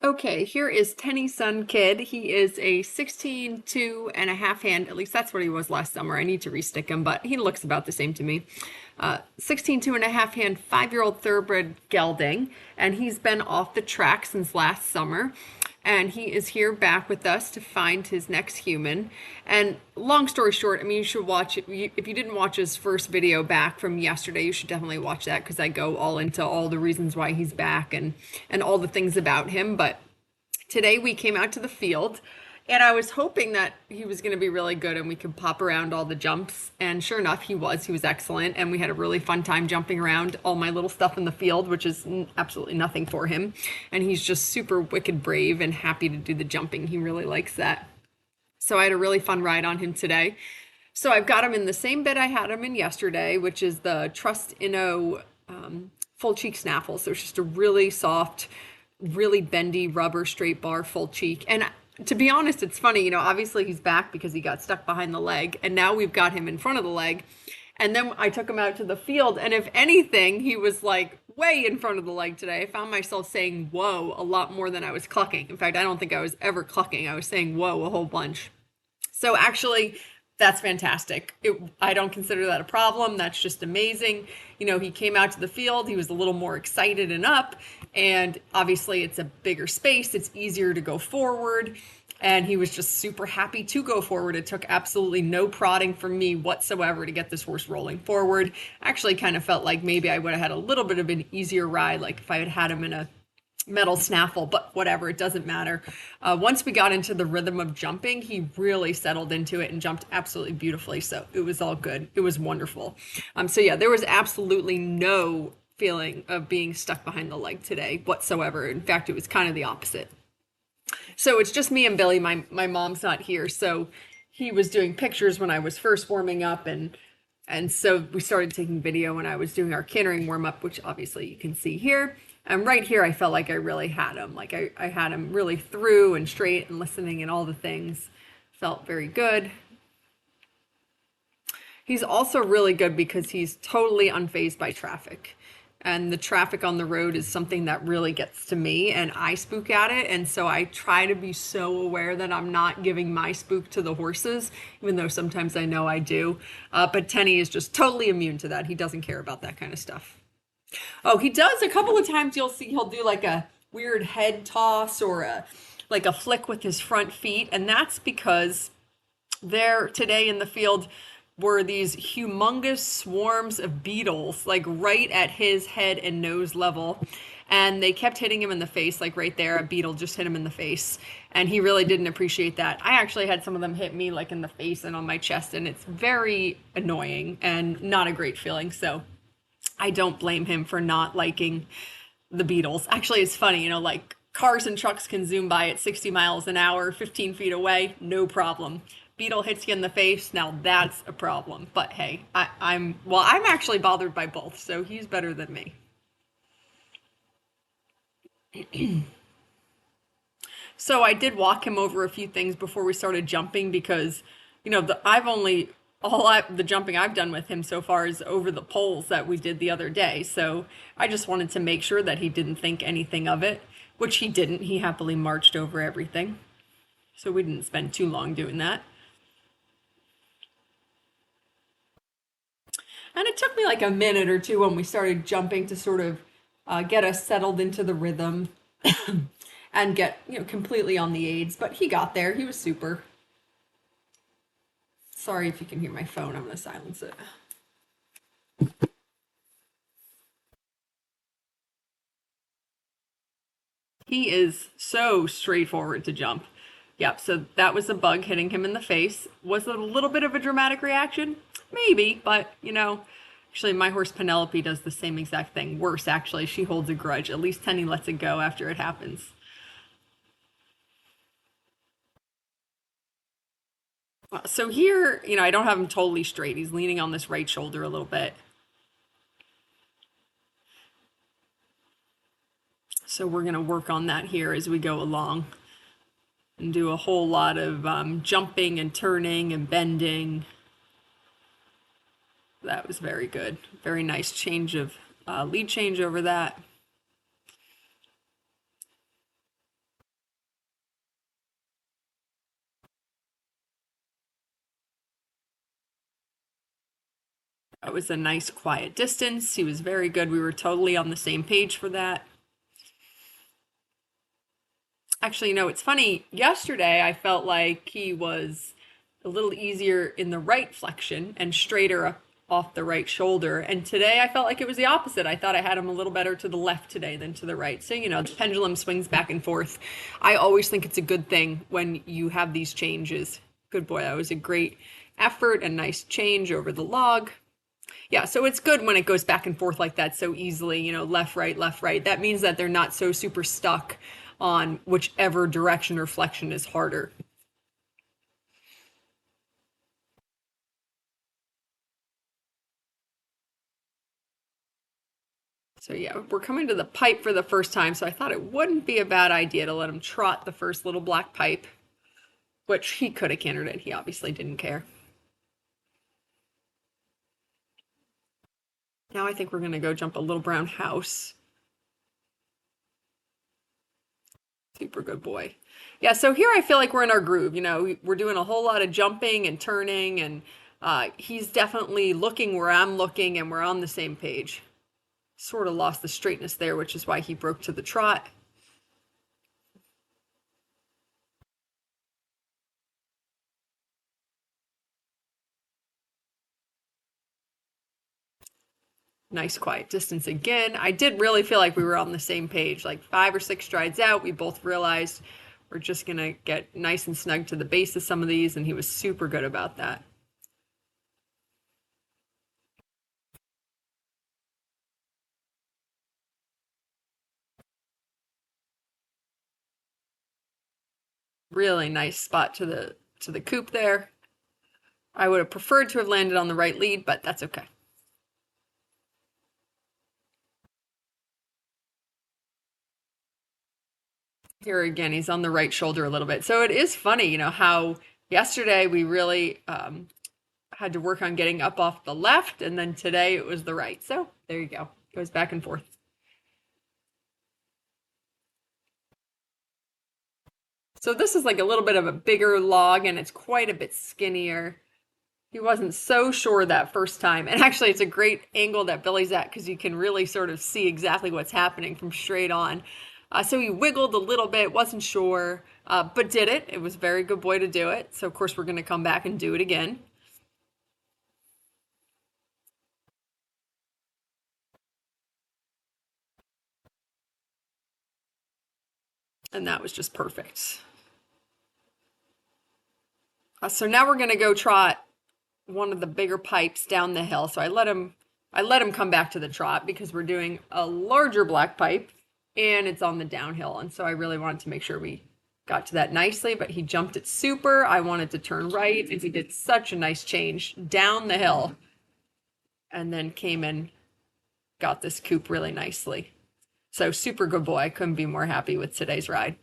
Okay, here is Tennyson Kid. He is a 16 2.5 hand. At least that's what he was last summer. I need to restick him, but he looks about the same to me. 16 2.5 hand, 5-year-old thoroughbred gelding, and he's been off the track since last summer. And he is here back with us to find his next human. And long story short, I mean, you should watch it. If you didn't watch his first video back from yesterday, you should definitely watch that because I go all into all the reasons why he's back and all the things about him. But today we came out to the field and I was hoping that he was going to be really good and we could pop around all the jumps. And sure enough, he was. He was excellent. And we had a really fun time jumping around all my little stuff in the field, which is absolutely nothing for him. And he's just super wicked brave and happy to do the jumping. He really likes that. So I had a really fun ride on him today. So I've got him in the same bed I had him in yesterday, which is the Trust Inno full cheek snaffle. So it's just a really soft, really bendy rubber straight bar full cheek. And to be honest, it's funny, obviously he's back because he got stuck behind the leg, and now we've got him in front of the leg. And then I took him out to the field, and if anything, he was like way in front of the leg today. I found myself saying whoa a lot more than I was clucking. In fact, I don't think I was ever clucking. I was saying whoa a whole bunch. So actually, that's fantastic. I don't consider that a problem. That's just amazing. He came out to the field. He was a little more excited and up. And obviously, it's a bigger space. It's easier to go forward. And he was just super happy to go forward. It took absolutely no prodding from me whatsoever to get this horse rolling forward. I actually kind of felt like maybe I would have had a little bit of an easier ride, like if I had had him in a metal snaffle, but whatever, it doesn't matter. Once we got into the rhythm of jumping, he really settled into it and jumped absolutely beautifully. So it was all good. It was wonderful. So yeah, there was absolutely no feeling of being stuck behind the leg today whatsoever. In fact, it was kind of the opposite. So it's just me and Billy. My mom's not here, so he was doing pictures when I was first warming up, and so we started taking video when I was doing our cantering warm up, which obviously you can see here. And right here, I felt like I really had him. Like I had him really through and straight and listening and all the things. Felt very good. He's also really good because he's totally unfazed by traffic. And the traffic on the road is something that really gets to me, and I spook at it. And so I try to be so aware that I'm not giving my spook to the horses, even though sometimes I know I do. But Tenny is just totally immune to that. He doesn't care about that kind of stuff. Oh, he does a couple of times. You'll see he'll do like a weird head toss or like a flick with his front feet. And that's because there today in the field were these humongous swarms of beetles, like right at his head and nose level. And they kept hitting him in the face, like right there. A beetle just hit him in the face. And he really didn't appreciate that. I actually had some of them hit me like in the face and on my chest. And it's very annoying and not a great feeling. So I don't blame him for not liking the beetles. Actually, it's funny, like cars and trucks can zoom by at 60 miles an hour, 15 feet away, no problem. Beetle hits you in the face, now that's a problem. But hey, I'm actually bothered by both, so he's better than me. So I did walk him over a few things before we started jumping because, I've only the jumping I've done with him so far is over the poles that we did the other day. So I just wanted to make sure that he didn't think anything of it, which he didn't. He happily marched over everything. So we didn't spend too long doing that. And it took me like a minute or two when we started jumping to sort of get us settled into the rhythm and get, completely on the aids. But he got there. He was super. Sorry if you can hear my phone. I'm going to silence it. He is so straightforward to jump. Yep, so that was a bug hitting him in the face. Was it a little bit of a dramatic reaction? Maybe, but actually my horse Penelope does the same exact thing. Worse, actually, she holds a grudge. At least Tenny lets it go after it happens. So here, I don't have him totally straight. He's leaning on this right shoulder a little bit. So we're going to work on that here as we go along and do a whole lot of jumping and turning and bending. That was very good. Very nice change of lead change over that. That was a nice quiet distance. He was very good. We were totally on the same page for that. Actually, it's funny. Yesterday, I felt like he was a little easier in the right flexion and straighter up off the right shoulder. And today, I felt like it was the opposite. I thought I had him a little better to the left today than to the right. So, the pendulum swings back and forth. I always think it's a good thing when you have these changes. Good boy. That was a great effort and nice change over the log. Yeah, so it's good when it goes back and forth like that so easily, left, right, left, right. That means that they're not so super stuck on whichever direction or flexion is harder. So yeah, we're coming to the pipe for the first time, so I thought it wouldn't be a bad idea to let him trot the first little black pipe, which he could have cantered it. He obviously didn't care. Now I think we're going to go jump a little brown house. Super good boy. Yeah, so here I feel like we're in our groove. We're doing a whole lot of jumping and turning, and he's definitely looking where I'm looking, and we're on the same page. Sort of lost the straightness there, which is why he broke to the trot. Nice quiet distance again. I did really feel like we were on the same page. Like 5 or 6 strides out, we both realized we're just going to get nice and snug to the base of some of these, and he was super good about that. Really nice spot to the coop there. I would have preferred to have landed on the right lead, but that's okay. Here again, he's on the right shoulder a little bit. So it is funny, how yesterday we really had to work on getting up off the left, and then today it was the right. So there you go. Goes back and forth. So this is like a little bit of a bigger log, and it's quite a bit skinnier. He wasn't so sure that first time. And actually, it's a great angle that Billy's at because you can really sort of see exactly what's happening from straight on. So he wiggled a little bit, wasn't sure, but did it. It was a very good boy to do it. So, of course, we're going to come back and do it again. And that was just perfect. So now we're going to go trot one of the bigger pipes down the hill. So I let him come back to the trot because we're doing a larger black pipe and it's on the downhill. And so I really wanted to make sure we got to that nicely, but he jumped it super. I wanted to turn right and he did such a nice change down the hill and then came and got this coop really nicely. So super good boy. I couldn't be more happy with today's ride.